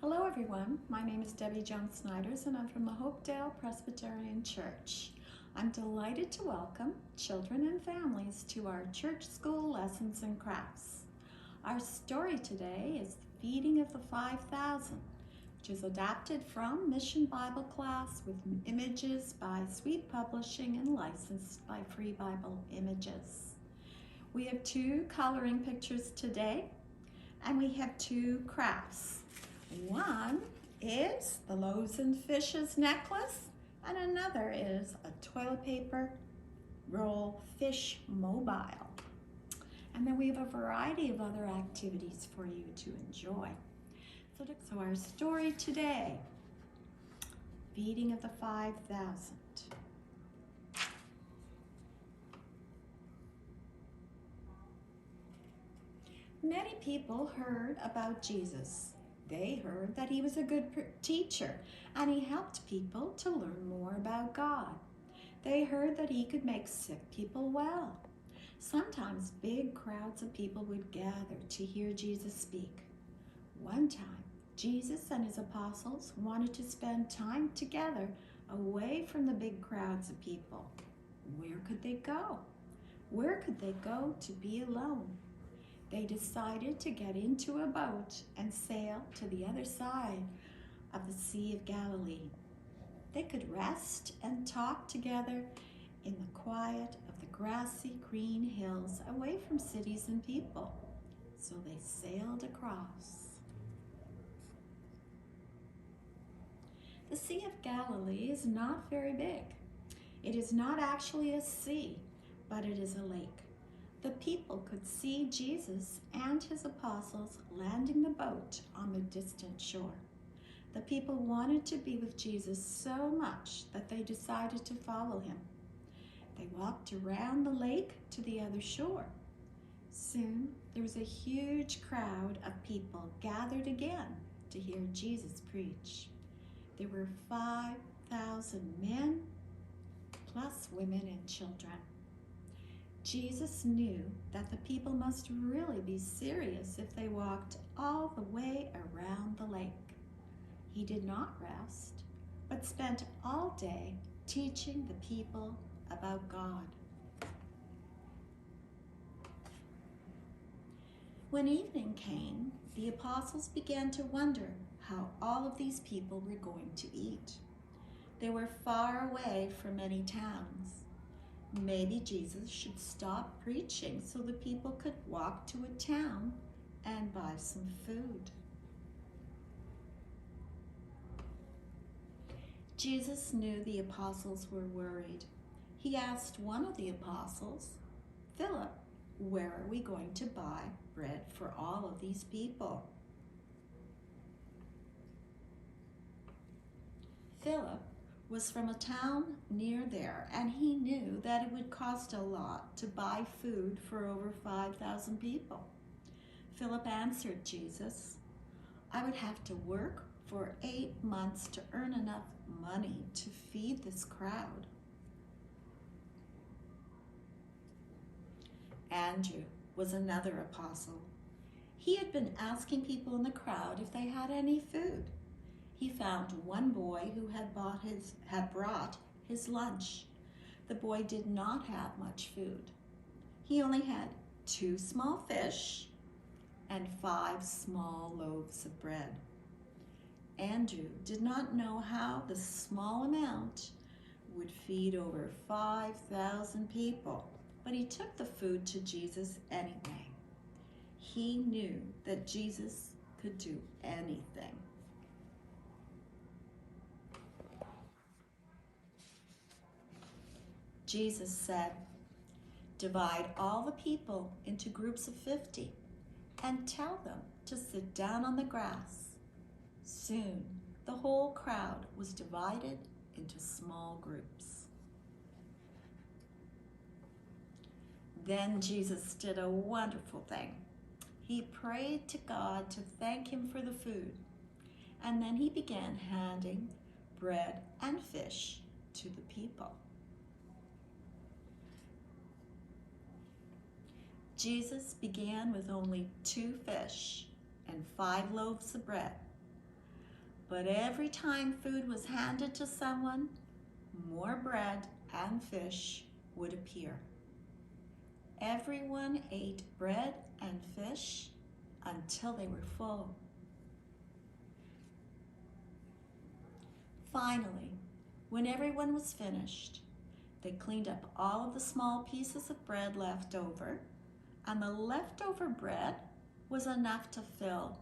Hello everyone, my name is Debbie Jones-Snyders and I'm from the Hopedale Presbyterian Church. I'm delighted to welcome children and families to our church school lessons and crafts. Our story today is The Feeding of the 5,000, which is adapted from Mission Bible Class with images by Sweet Publishing and licensed by Free Bible Images. We have two coloring pictures today and we have two crafts. One is the loaves and fishes necklace, and another is a toilet paper roll fish mobile. And then we have a variety of other activities for you to enjoy. So our story today, Feeding of the 5,000. Many people heard about Jesus. They heard that he was a good teacher and he helped people to learn more about God. They heard that he could make sick people well. Sometimes big crowds of people would gather to hear Jesus speak. One time, Jesus and his apostles wanted to spend time together away from the big crowds of people. Where could they go? Where could they go to be alone? They decided to get into a boat and sail to the other side of the Sea of Galilee. They could rest and talk together in the quiet of the grassy green hills away from cities and people. So they sailed across. The Sea of Galilee is not very big. It is not actually a sea, but it is a lake. The people could see Jesus and his apostles landing the boat on the distant shore. The people wanted to be with Jesus so much that they decided to follow him. They walked around the lake to the other shore. Soon, there was a huge crowd of people gathered again to hear Jesus preach. There were 5,000 men, plus women and children. Jesus knew that the people must really be serious if they walked all the way around the lake. He did not rest, but spent all day teaching the people about God. When evening came, the apostles began to wonder how all of these people were going to eat. They were far away from many towns. Maybe Jesus should stop preaching so the people could walk to a town and buy some food. Jesus knew the apostles were worried. He asked one of the apostles, Philip, where are we going to buy bread for all of these people? Philip was from a town near there, and he knew that it would cost a lot to buy food for over 5,000 people. Philip answered Jesus, I would have to work for 8 months to earn enough money to feed this crowd. Andrew was another apostle. He had been asking people in the crowd if they had any food. He found one boy who had brought his lunch. The boy did not have much food. He only had 2 small fish and 5 small loaves of bread. Andrew did not know how the small amount would feed over 5,000 people, but he took the food to Jesus anyway. He knew that Jesus could do anything. Jesus said, divide all the people into groups of 50 and tell them to sit down on the grass. Soon, the whole crowd was divided into small groups. Then Jesus did a wonderful thing. He prayed to God to thank him for the food, and then he began handing bread and fish to the people. Jesus began with only 2 fish and 5 loaves of bread. But every time food was handed to someone, more bread and fish would appear. Everyone ate bread and fish until they were full. Finally, when everyone was finished, they cleaned up all of the small pieces of bread left over, and the leftover bread was enough to fill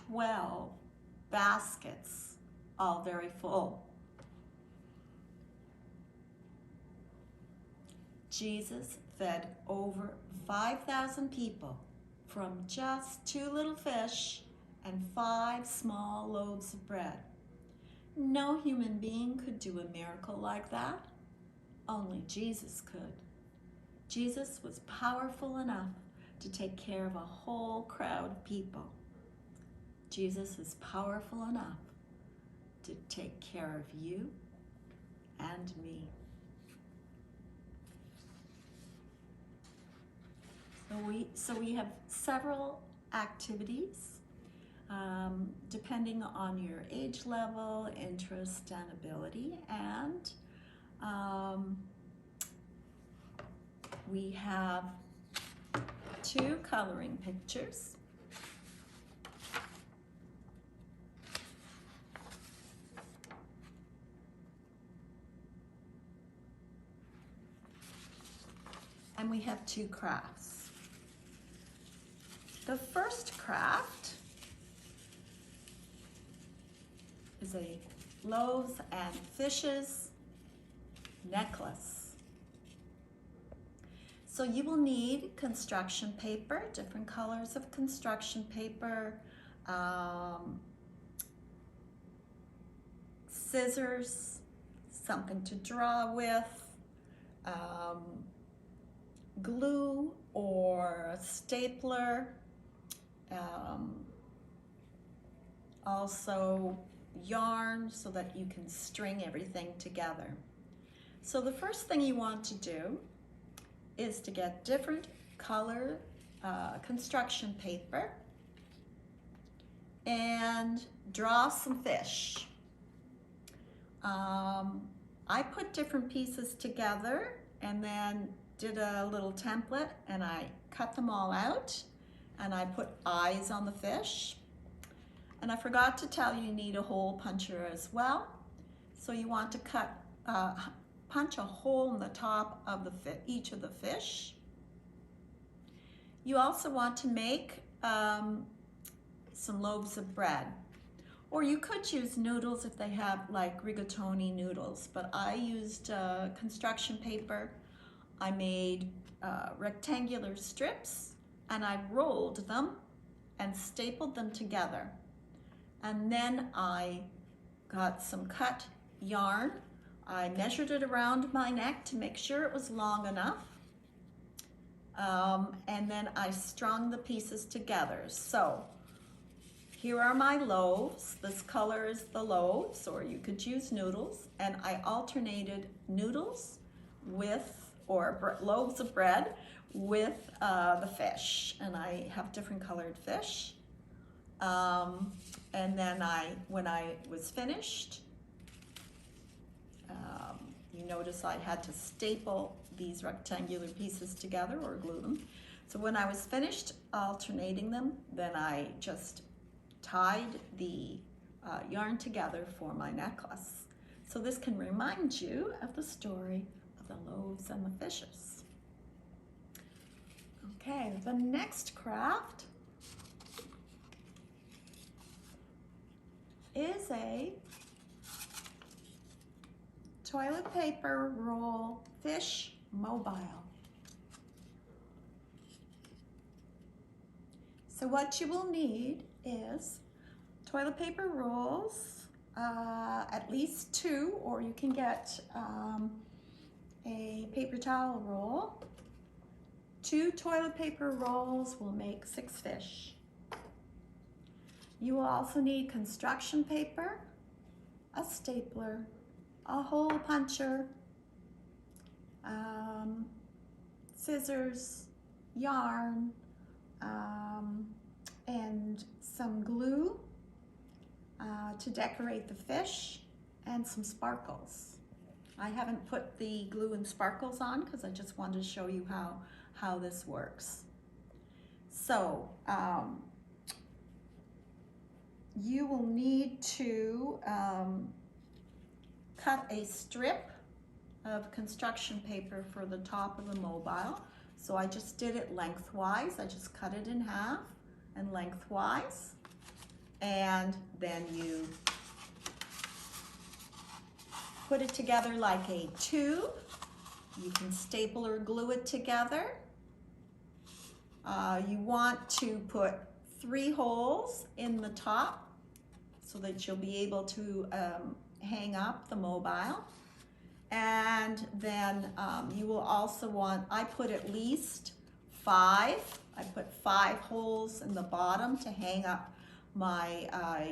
12 baskets, all very full. Jesus fed over 5,000 people from just 2 little fish and 5 small loaves of bread. No human being could do a miracle like that. Only Jesus could. Jesus was powerful enough to take care of a whole crowd of people. Jesus is powerful enough to take care of you and me. So we have several activities depending on your age level, interest, and ability. And we have 2 coloring pictures. And we have 2 crafts. The first craft is a loaves and fishes necklace. So you will need construction paper, different colors of construction paper, scissors, something to draw with, glue or a stapler, also yarn so that you can string everything together. So the first thing you want to do is to get different color construction paper and draw some fish. I put different pieces together and then did a little template, and I cut them all out, and I put eyes on the fish. And I forgot to tell you, you need a hole puncher as well. So you want to punch a hole in the top of each of the fish. You also want to make some loaves of bread. Or you could use noodles if they have like rigatoni noodles, but I used construction paper. I made rectangular strips and I rolled them and stapled them together. And then I got some cut yarn. I measured it around my neck to make sure it was long enough. And then I strung the pieces together. So here are my loaves. This color is the loaves, or you could use noodles. And I alternated noodles with, or loaves of bread with the fish. And I have different colored fish. And then when I was finished, you notice I had to staple these rectangular pieces together or glue them. So when I was finished alternating them, then I just tied the yarn together for my necklace. So this can remind you of the story of the loaves and the fishes. Okay, the next craft is a toilet paper roll fish mobile. So what you will need is toilet paper rolls, at least 2, or you can get a paper towel roll. 2 toilet paper rolls will make 6 fish. You will also need construction paper, a stapler, a hole puncher, scissors, yarn, and some glue, to decorate the fish and some sparkles. I haven't put the glue and sparkles on because I just wanted to show you how this works. So you will need to cut a strip of construction paper for the top of the mobile. So I just did it lengthwise. I just cut it in half and lengthwise. And then you put it together like a tube. You can staple or glue it together. You want to put 3 holes in the top so that you'll be able to hang up the mobile. And then you will also want, I put at least 5. I put 5 holes in the bottom to hang up my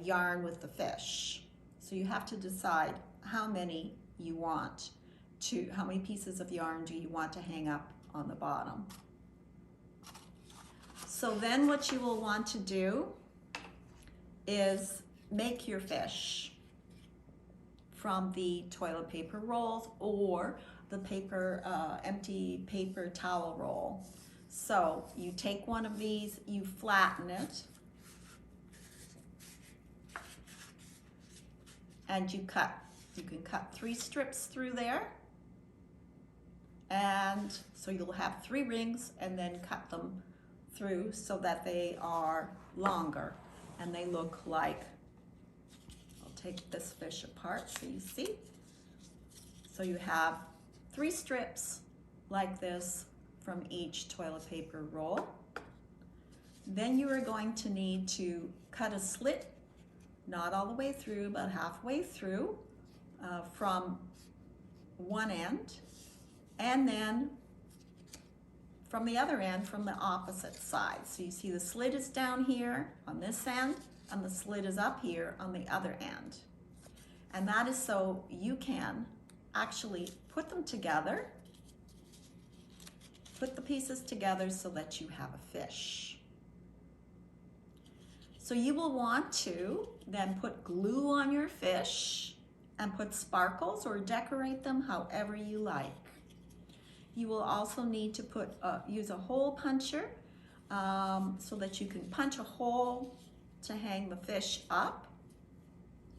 yarn with the fish. So you have to decide how many you want to, how many pieces of yarn do you want to hang up on the bottom. So then what you will want to do is make your fish from the toilet paper rolls or the paper, empty paper towel roll. So you take one of these, you flatten it, and you cut. You can cut 3 strips through there, and so you'll have 3 rings, and then cut them through so that they are longer and they look like, I'll take this fish apart so you see. So you have 3 strips like this from each toilet paper roll. Then you are going to need to cut a slit, not all the way through, but halfway through from one end, and then from the other end from the opposite side. So you see the slit is down here on this end, and the slit is up here on the other end. And that is so you can actually put them together, put the pieces together so that you have a fish. So you will want to then put glue on your fish and put sparkles or decorate them however you like. You will also need to put use a hole puncher so that you can punch a hole to hang the fish up.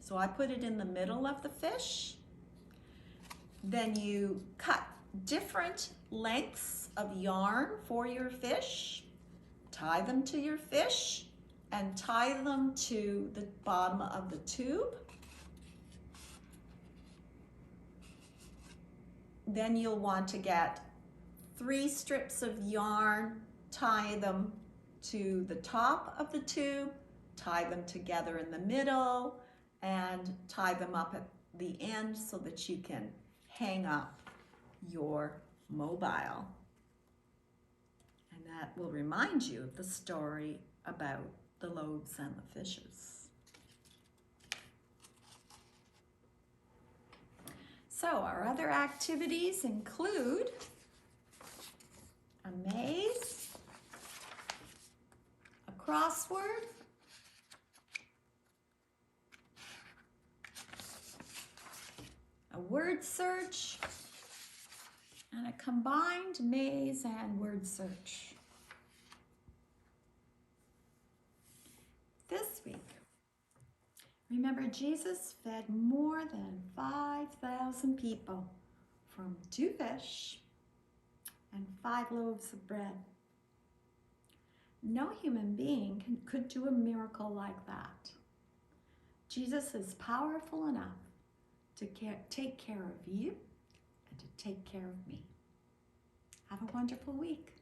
So I put it in the middle of the fish. Then you cut different lengths of yarn for your fish, tie them to your fish, and tie them to the bottom of the tube. Then you'll want to get 3 strips of yarn, tie them to the top of the tube, tie them together in the middle, and tie them up at the end so that you can hang up your mobile. And that will remind you of the story about the loaves and the fishes. So our other activities include a maze, a crossword, a word search, and a combined maze and word search. This week, remember, Jesus fed more than 5,000 people from 2 fish and 5 loaves of bread. No human being could do a miracle like that. Jesus is powerful enough to take care of you and to take care of me. Have a wonderful week.